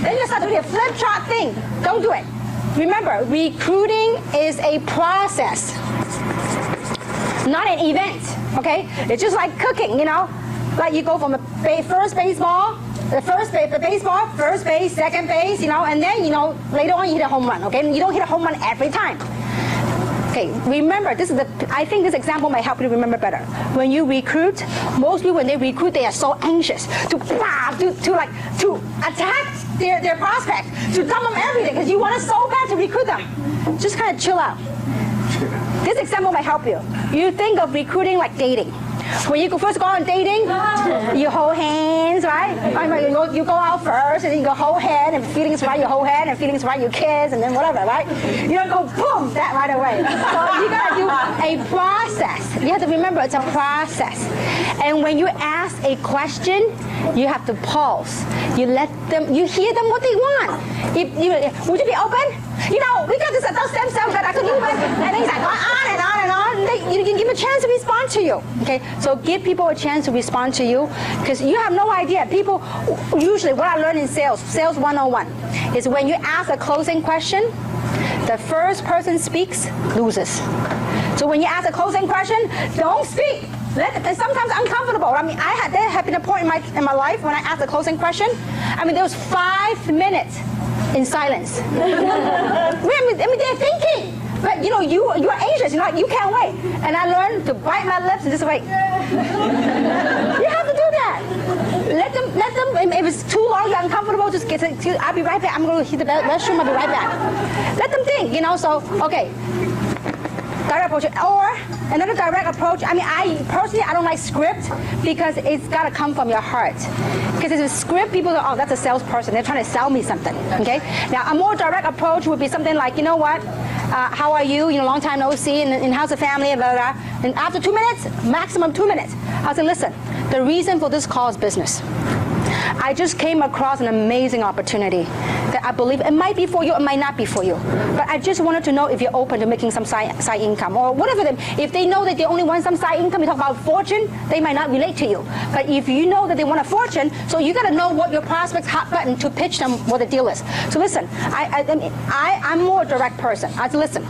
Then you start doing a flip chart thing. Don't do it. Remember, recruiting is a process, not an event, okay? It's just like cooking, you know? Like you go from the first baseball, the baseball, first base, second base, you know, and then, you know, later on you hit a home run, okay? You don't hit a home run every time. Okay, remember, I think this example might help you remember better. When you recruit, most people when they recruit, they are so anxious to attack their prospect, to tell them everything, because you want it so bad to recruit them. Just kind of chill out. This example might help you. You think of recruiting like dating. When you first go on dating, you hold hands, right? You go out first, and then you go hold hand, and feelings right, you hold hand, and feelings right, you kiss, and then whatever, right? You don't go boom that right away. So you gotta do a process. You have to remember it's a process. And when you ask a question, you have to pause. You let them, you hear them what they want. Would you be open? You know, we got this adult stem cell that I could do it. And then he's like, on and on and on. You can give a chance to respond to you. Okay, so give people a chance to respond to you, because you have no idea. People, usually what I learned in sales 101, is when you ask a closing question, the first person speaks, loses. So when you ask a closing question, don't speak. It's sometimes uncomfortable. I mean, there have been a point in my life when I asked a closing question. I mean, there was 5 minutes in silence. I mean, they're thinking. But you know, you're anxious, you can't wait. And I learned to bite my lips and just wait. You have to do that. Let them, if it's too long, you're uncomfortable, just I'll be right back. I'm going to hit the restroom, I'll be right back. Let them think, so, okay. Direct approach, or another direct approach. I mean, I don't like script, because it's got to come from your heart. Because if it's script, people go, oh, that's a salesperson. They're trying to sell me something, okay? Now, a more direct approach would be something like, you know what? How are you? Long time no see, and how's the family, blah, blah, blah. And after 2 minutes, maximum 2 minutes, I'll say, listen, the reason for this call is business. I just came across an amazing opportunity that I believe it might be for you, it might not be for you. But I just wanted to know if you're open to making some side income or whatever. If they know that they only want some side income, you talk about fortune, they might not relate to you. But if you know that they want a fortune, so you got to know what your prospect's hot button to pitch them what the deal is. So listen, I'm more a direct person. I said, listen,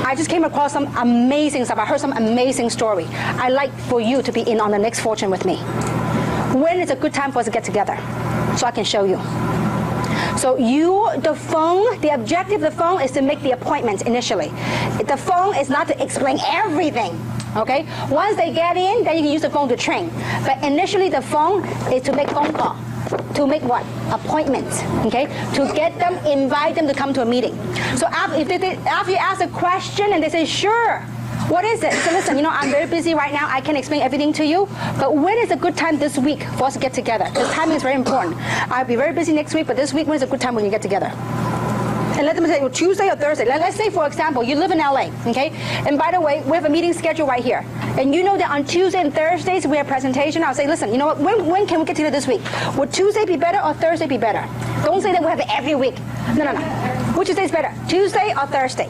I just came across some amazing stuff. I heard some amazing story. I'd like for you to be in on the next fortune with me. When is a good time for us to get together so I can show you? So the objective of the phone is to make the appointment initially. The phone is not to explain everything, okay? Once they get in, then you can use the phone to train. But initially the phone is to make phone call. To make what? Appointments, okay? To get them, invite them to come to a meeting. So after you ask a question and they say, sure, what is it? So listen, I'm very busy right now. I can't explain everything to you. But when is a good time this week for us to get together? The timing is very important. I'll be very busy next week, but this week, when is a good time when you get together? And let them say, well, Tuesday or Thursday. Let's say, for example, you live in LA, okay? And by the way, we have a meeting scheduled right here. And you know that on Tuesday and Thursdays, we have presentation. I'll say, listen, you know what? When can we get together this week? Would Tuesday be better or Thursday be better? Don't say that we have it every week. No. Which day is better? Tuesday or Thursday?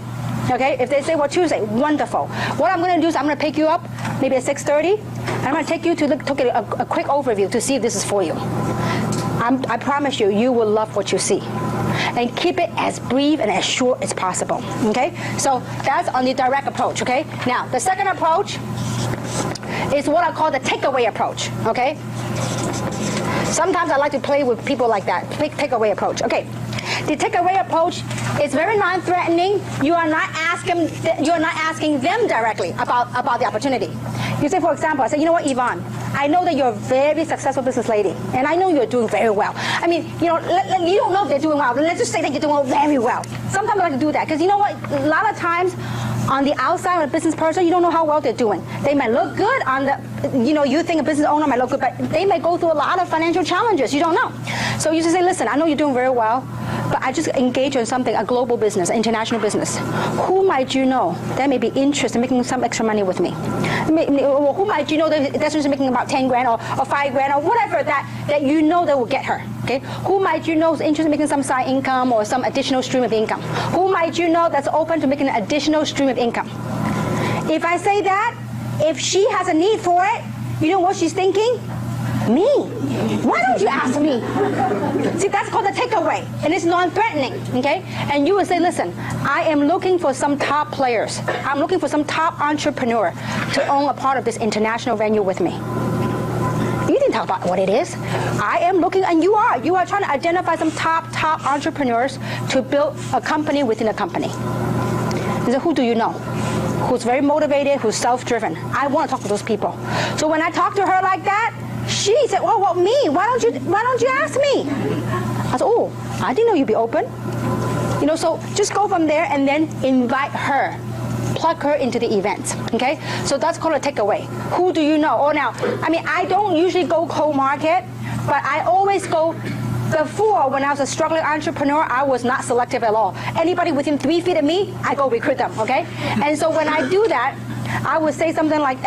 Okay, if they say, well, Tuesday, wonderful. What I'm going to do is I'm going to pick you up maybe at 6:30, and I'm going to take you to a quick overview to see if this is for you. I promise you will love what you see. And keep it as brief and as short as possible, okay? So that's on the direct approach, okay? Now, the second approach is what I call the takeaway approach, okay? Sometimes I like to play with people like that, takeaway approach, okay? The takeaway approach is very non-threatening. You are not asking them directly about the opportunity. You say, for example, I say, you know what, Yvonne, I know that you're a very successful business lady, and I know you're doing very well. I mean, you don't know if they're doing well. Let's just say that you're doing very well. Sometimes I like to do that, because you know what, a lot of times on the outside of a business person, you don't know how well they're doing. They might look good on the, you think a business owner might look good, but they may go through a lot of financial challenges. You don't know. So you just say, listen, I know you're doing very well, but I just engage in something, a global business, an international business. Who might you know that may be interested in making some extra money with me? Who might you know that's just making about 10 grand or 5 grand or whatever that you know that will get her? Okay? Who might you know is interested in making some side income or some additional stream of income? Who might you know that's open to making an additional stream of income? If I say that, if she has a need for it, you know what she's thinking? Me? Why don't you ask me? See, that's called a takeaway, and it's non-threatening, okay? And you would say, listen, I am looking for some top players. I'm looking for some top entrepreneur to own a part of this international venue with me. You didn't talk about what it is. I am looking, and you are trying to identify some top entrepreneurs to build a company within a company. So who do you know? Who's very motivated, who's self-driven? I want to talk to those people. So when I talked to her like that, she said, well, me? Why don't you ask me? I said, oh, I didn't know you'd be open. You know, so just go from there and then invite her. Plug her into the event, okay? So that's called a takeaway. Who do you know? Oh, now, I mean, I don't usually go cold market, but I always go. Before, when I was a struggling entrepreneur, I was not selective at all. Anybody within 3 feet of me, I go recruit them, okay? And so when I do that, I would say something like,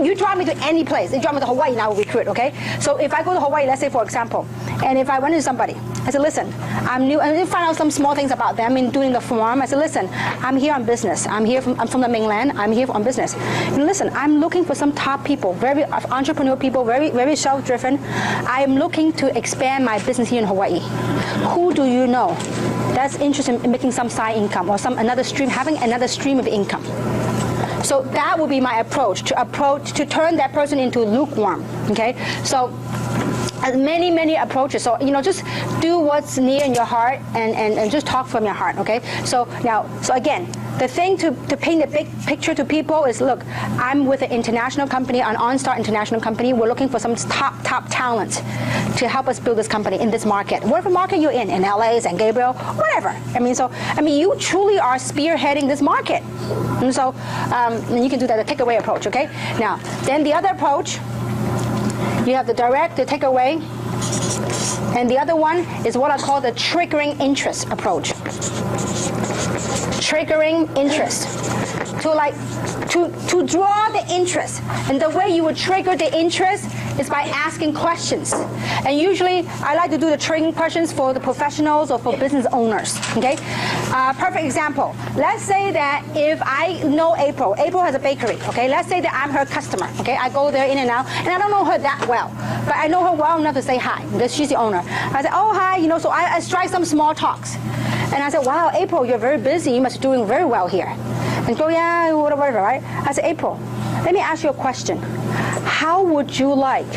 you drive me to any place. You drive me to Hawaii, and I will recruit, okay? So if I go to Hawaii, let's say, for example, and if I went to somebody, I said, listen, I'm new, and I find out some small things about them in doing the form. I said, listen, I'm here on business. I'm from the mainland. I'm here on business. And listen, I'm looking for some top people, very entrepreneur people, very, very self-driven. I am looking to expand my business here in Hawaii. Who do you know that's interested in making some side income or another stream, having another stream of income? So that would be my approach to turn that person into lukewarm, okay? So many approaches. So, you know, just do what's near in your heart and just talk from your heart, okay? So now, so again, the thing to paint a big picture to people is, look, I'm with an international company, an OnStar international company. We're looking for some top talent to help us build this company in this market. Whatever market you're in LA, San Gabriel, whatever. I mean, you truly are spearheading this market. And so, and you can do that, the takeaway approach, okay? Now, then the other approach, you have the direct, the takeaway, and the other one is what I call the triggering interest approach. Triggering interest. To draw the interest. And the way you would trigger the interest is by asking questions. And usually, I like to do the triggering questions for the professionals or for business owners, okay? Perfect example. Let's say that if I know April has a bakery, okay? Let's say that I'm her customer, okay? I go there in and out, and I don't know her that well, but I know her well enough to say hi, because she's the owner. I say, oh, hi, you know, so I strike some small talks. And I said, wow, April, you're very busy. You must be doing very well here. And go, yeah, whatever, right? I said, April, let me ask you a question. How would you like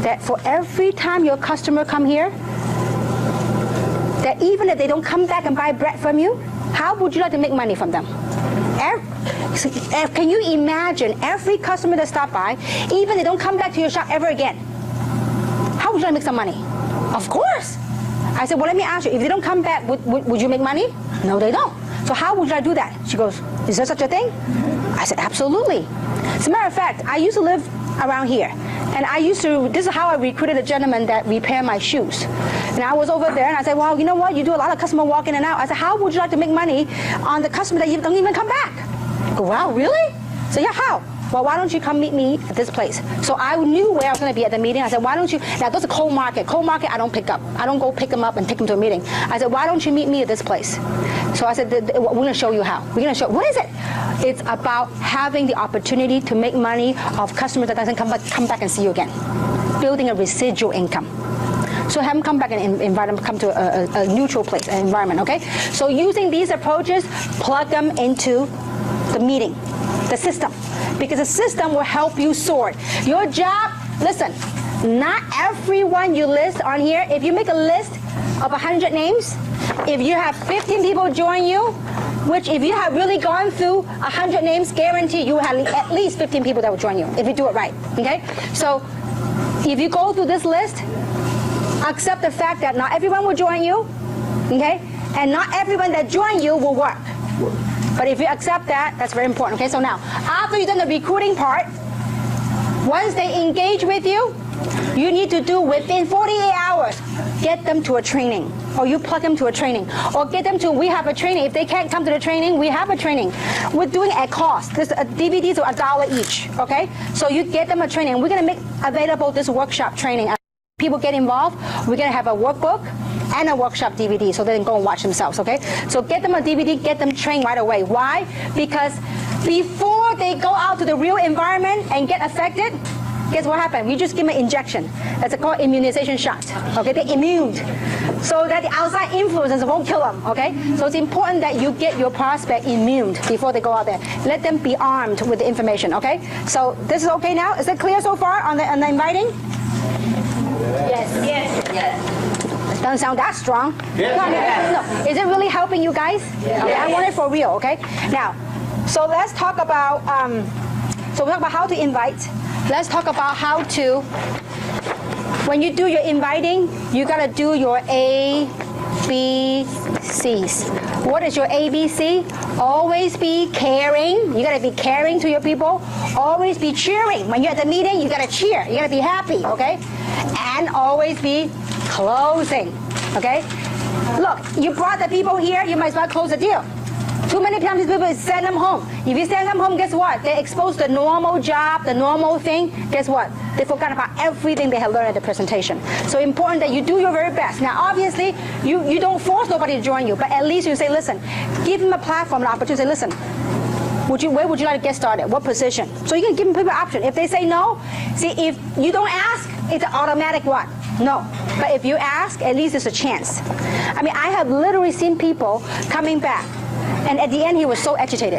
that for every time your customer come here, that even if they don't come back and buy bread from you, how would you like to make money from them? Can you imagine every customer that stop by, even if they don't come back to your shop ever again, how would you like to make some money? Of course. I said, well, let me ask you, if they don't come back, would you make money? No, they don't. So how would I do that? She goes, is there such a thing? I said, absolutely. As a matter of fact, I used to live around here. And this is how I recruited a gentleman that repaired my shoes. And I was over there and I said, well, you know what? You do a lot of customer walk in and out. I said, how would you like to make money on the customer that you don't even come back? I go, wow, really? So yeah, how? Well, why don't you come meet me at this place? So I knew where I was going to be at the meeting. I said, why don't you, now those are cold market. Cold market, I don't pick up. I don't go pick them up and take them to a meeting. I said, why don't you meet me at this place? So I said, we're going to show you how. We're going to show, what is it? It's about having the opportunity to make money off customers that doesn't come back and see you again. Building a residual income. So have them come back and invite them to come to a neutral place, an environment, okay? So using these approaches, plug them into the meeting, the system. Because the system will help you sort. Your job, listen, not everyone you list on here, if you make a list of 100 names, if you have 15 people join you, which if you have really gone through 100 names, guarantee you have at least 15 people that will join you, if you do it right, okay? So if you go through this list, accept the fact that not everyone will join you, okay? And not everyone that join you will work. But if you accept that, that's very important. Okay, so now, after you've done the recruiting part, once they engage with you, you need to do within 48 hours, get them to a training, or you plug them to a training, or get them to, we have a training. If they can't come to the training, we have a training. We're doing at cost. This DVDs are $1 each, okay? So you get them a training. We're gonna make available this workshop training. People get involved, we're gonna have a workbook and a workshop DVD so they can go and watch themselves, okay? So get them a DVD, get them trained right away. Why? Because before they go out to the real environment and get affected, guess what happened? We just give them an injection. That's called immunization shot. Okay, they're immune. So that the outside influences won't kill them, okay? So it's important that you get your prospect immune before they go out there. Let them be armed with the information, okay? So this is okay now? Is it clear so far on the inviting? Yes. Doesn't sound that strong. No. Is it really helping you guys? Yes. Okay, I want it for real, okay? Now, so let's talk about, so we talk about how to invite. Let's talk about how to, when you do your inviting, you gotta do your ABCs. What is your ABC? Always be caring. You gotta be caring to your people. Always be cheering. When you're at the meeting, you gotta cheer. You gotta be happy, okay? And always be closing, okay? Look, you brought the people here, you might as well close the deal. Too many times these people send them home. If you send them home, guess what? They're exposed to the normal job, the normal thing. Guess what? They forgot about everything they had learned at the presentation. So important that you do your very best. Now, obviously, you don't force nobody to join you, but at least you say, listen, give them a platform, an opportunity. Say, listen, where would you like to get started? What position? So you can give them people an option. If they say no, see, if you don't ask, it's an automatic what? No. But if you ask, at least it's a chance. I mean, I have literally seen people coming back, and at the end, he was so agitated.